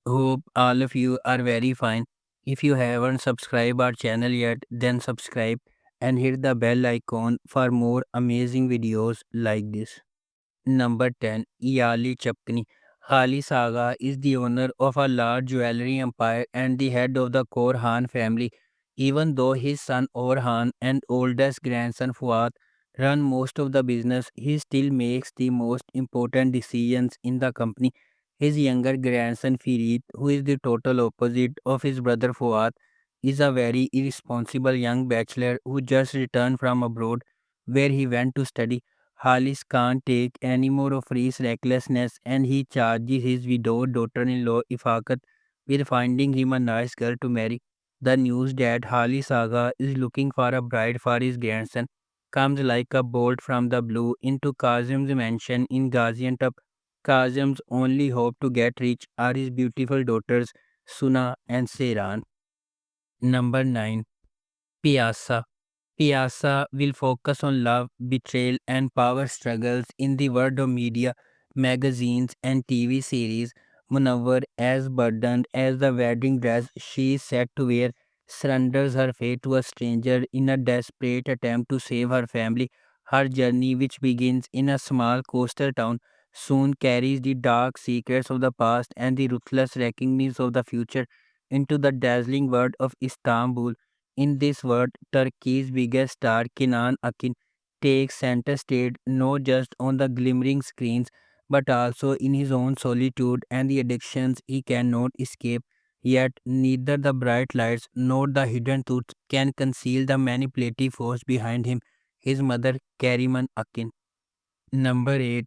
Hope all of you are very fine. If you haven't subscribed our channel yet, then subscribe and hit the bell icon for more amazing videos like this. Number 10. Iyali Chapkani. Khali Saga is the owner of a large jewelry empire and the head of the Korhan family. Even though his son Orhan and oldest grandson Fuad run most of the business, he still makes the most important decisions in the company. His younger grandson Firid, who is the total opposite of his brother Fuad, is a very irresponsible young bachelor who just returned from abroad where he went to study. Halis can't take any more of his recklessness and he charges his widowed daughter-in-law Ifakat with finding him a nice girl to marry. The news that Halis Saga is looking for a bride for his grandson comes like a bolt from the blue into Kazim's mansion in Gaziantep. Kazim's only hope to get rich are his beautiful daughters Suna and Seyran. Number 9. Piazza. Piazza will focus on love, betrayal, and power struggles in the world of media, magazines, and TV series. Munawwar, as burdened as the wedding dress she is set to wear, surrenders her fate to a stranger in a desperate attempt to save her family. Her journey, which begins in a small coastal town, soon carries the dark secrets of the past and the ruthless reckonings of the future into the dazzling world of Istanbul. In this world, Turkey's biggest star, Kenan Akin, takes center stage not just on the glimmering screens but also in his own solitude and the addictions he cannot escape. Yet, neither the bright lights nor the hidden truths can conceal the manipulative force behind him, his mother, Kariman Akin. Number 8.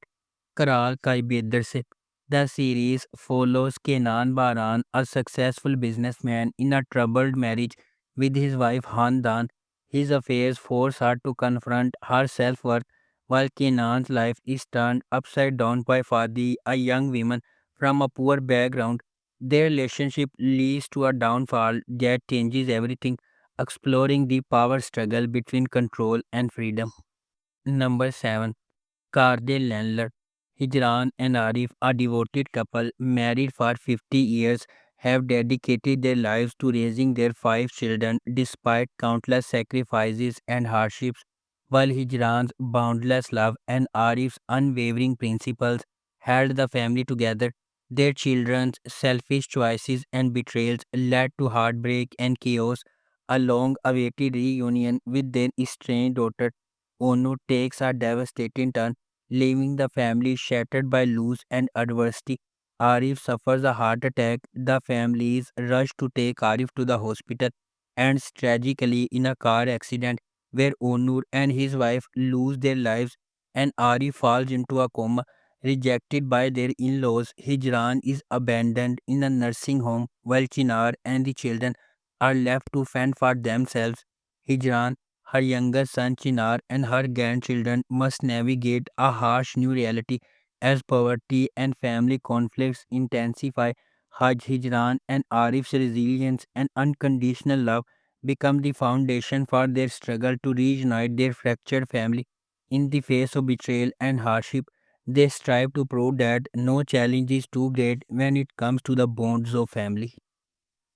Karal Kaibederse. The series follows Kenan Baran, a successful businessman in a troubled marriage with his wife Handan. His affairs force her to confront her self-worth, while Kenan's life is turned upside down by Fadi, a young woman from a poor background. Their relationship leads to a downfall that changes everything, exploring the power struggle between control and freedom. Number 7. Kardel Landler. Hijran and Arif, a devoted couple married for 50 years, have dedicated their lives to raising their 5 children despite countless sacrifices and hardships. While Hijran's boundless love and Arif's unwavering principles held the family together, their children's selfish choices and betrayals led to heartbreak and chaos. A long awaited reunion with their estranged daughter Onu takes a devastating turn, leaving the family shattered by loss and adversity. Arif suffers a heart attack. The families rush to take Arif to the hospital, and tragically in a car accident where Onur and his wife lose their lives and Arif falls into a coma. Rejected by their in-laws, Hijran is abandoned in a nursing home while Chinar and the children are left to fend for themselves. Hijran, her younger son Chinar, and her grandchildren must navigate a harsh new reality as poverty and family conflicts intensify. Haj Hijran and Arif's resilience and unconditional love become the foundation for their struggle to reunite their fractured family. In the face of betrayal and hardship, they strive to prove that no challenge is too great when it comes to the bonds of family.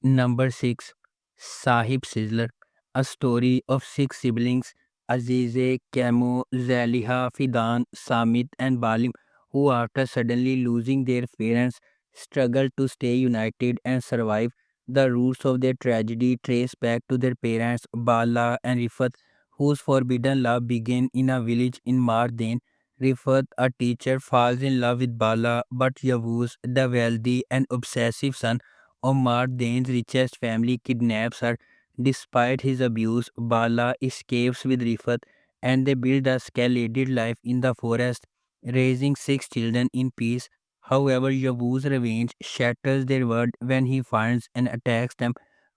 Number 6. Sahib Sizzler. A story of 6 siblings, Azize, Kamo, Zaliha, Fidan, Samit, and Balim, who after suddenly losing their parents struggle to stay united and survive. The roots of their tragedy trace back to their parents, Bala and Rifat, whose forbidden love began in a village in Mardain. Rifat, a teacher, falls in love with Bala, but Yavuz, the wealthy and obsessive son Omar Dane's richest family kidnaps her. Despite his abuse, Bala escapes with Rifat and they build a skeletted life in the forest, raising 6 children in peace. However, Yavuz's revenge shatters their world when he finds and attacks them.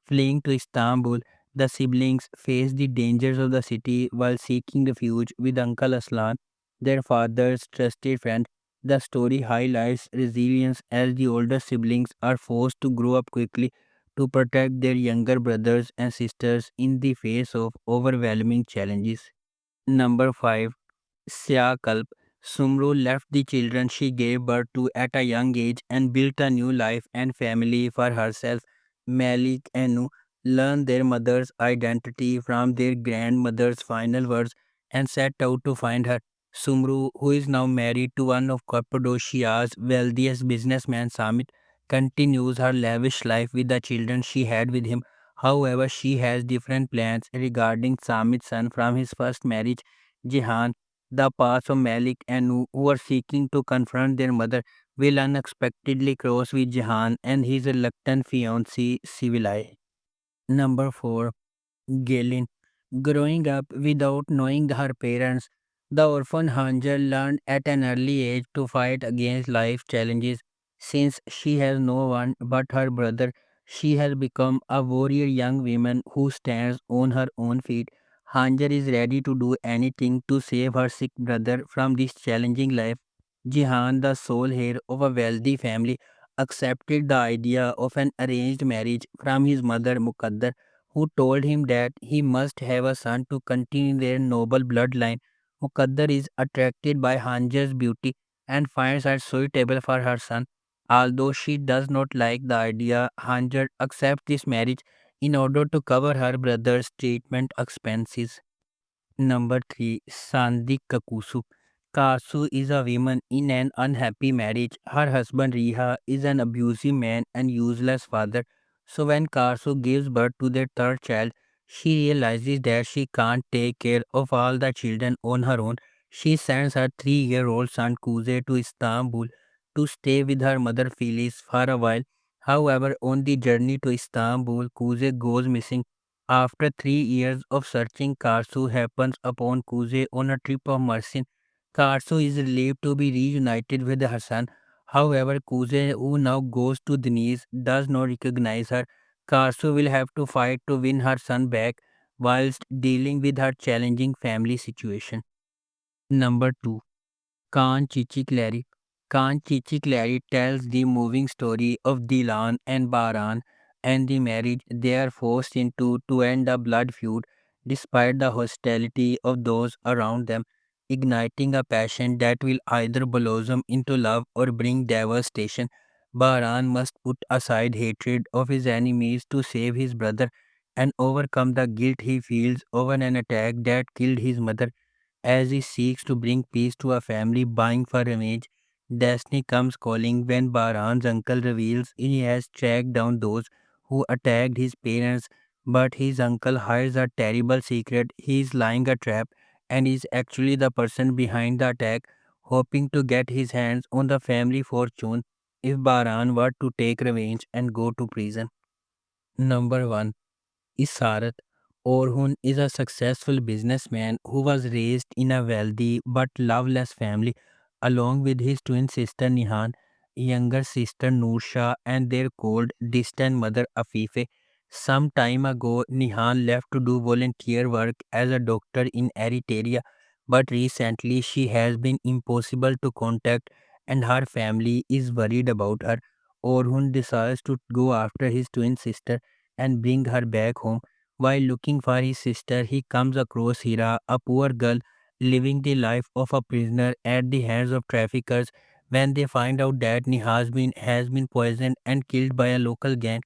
Fleeing to Istanbul, the siblings face the dangers of the city while seeking refuge with Uncle Aslan, their father's trusted friend. The story highlights resilience as the older siblings are forced to grow up quickly to protect their younger brothers and sisters in the face of overwhelming challenges. Number 5. Sya Kalp. Sumru left the children she gave birth to at a young age and built a new life and family for herself. Malik and Nu learned their mother's identity from their grandmother's final words and set out to find her. Sumru, who is now married to one of Cappadocia's wealthiest businessmen, Samit, continues her lavish life with the children she had with him. However, she has different plans regarding Samit's son from his first marriage, Jihan. The paths of Malik and Nu, who are seeking to confront their mother, will unexpectedly cross with Jahan and his reluctant fiancée, Sivilai. Number 4. Galen. Growing up without knowing her parents, the orphan Hanjar learned at an early age to fight against life challenges. Since she has no one but her brother, she has become a warrior young woman who stands on her own feet. Hanjar is ready to do anything to save her sick brother from this challenging life. Jihan, the sole heir of a wealthy family, accepted the idea of an arranged marriage from his mother Muqaddar, who told him that he must have a son to continue their noble bloodline. Muqaddar is attracted by Hanjar's beauty and finds her suitable for her son. Although she does not like the idea, Hanjar accepts this marriage in order to cover her brother's treatment expenses. Number 3. Sandhi Kakusu. Kasu is a woman in an unhappy marriage. Her husband Riha is an abusive man and useless father. So when Kasu gives birth to their third child, she realizes that she can't take care of all the children on her own. She sends her 3-year-old son Kuze to Istanbul to stay with her mother Filiz for a while. However, on the journey to Istanbul, Kuze goes missing. After 3 years of searching, Karsu happens upon Kuze on a trip of mercy. Karsu is relieved to be reunited with her son. However, Kuze, who now goes to Denise, does not recognize her. Karsu will have to fight to win her son back whilst dealing with her challenging family situation. Number 2. Khan Chichi Clary. Khan Chichi Clary tells the moving story of Dilan and Baran and the marriage they are forced into to end a blood feud despite the hostility of those around them, igniting a passion that will either blossom into love or bring devastation. Baran must put aside hatred of his enemies to save his brother and overcome the guilt he feels over an attack that killed his mother. As he seeks to bring peace to a family vying for revenge, destiny comes calling when Baran's uncle reveals he has tracked down those who attacked his parents, but his uncle hides a terrible secret. He is lying a trap and is actually the person behind the attack, hoping to get his hands on the family fortune if Baran were to take revenge and go to prison. Number 1. Isarat. Orhun is a successful businessman who was raised in a wealthy but loveless family, along with his twin sister Nihan, younger sister Noorsha, and their cold, distant mother Afife. Some time ago, Nihan left to do volunteer work as a doctor in Eritrea, but recently she has been impossible to contact, and her family is worried about her. Orhun decides to go after his twin sister and bring her back home. While looking for his sister, he comes across Hira, a poor girl living the life of a prisoner at the hands of traffickers. When they find out that has been poisoned and killed by a local gang,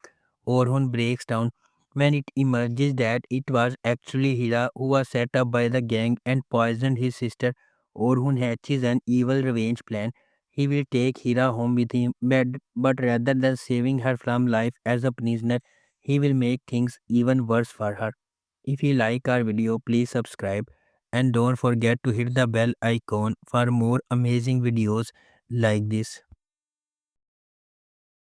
Orhun breaks down. When it emerges that it was actually Hira who was set up by the gang and poisoned his sister, Orhun hatches an evil revenge plan. He will take Hira home with him, but rather than saving her from life as a prisoner, he will make things even worse for her. If you like our video, please subscribe and don't forget to hit the bell icon for more amazing videos like this.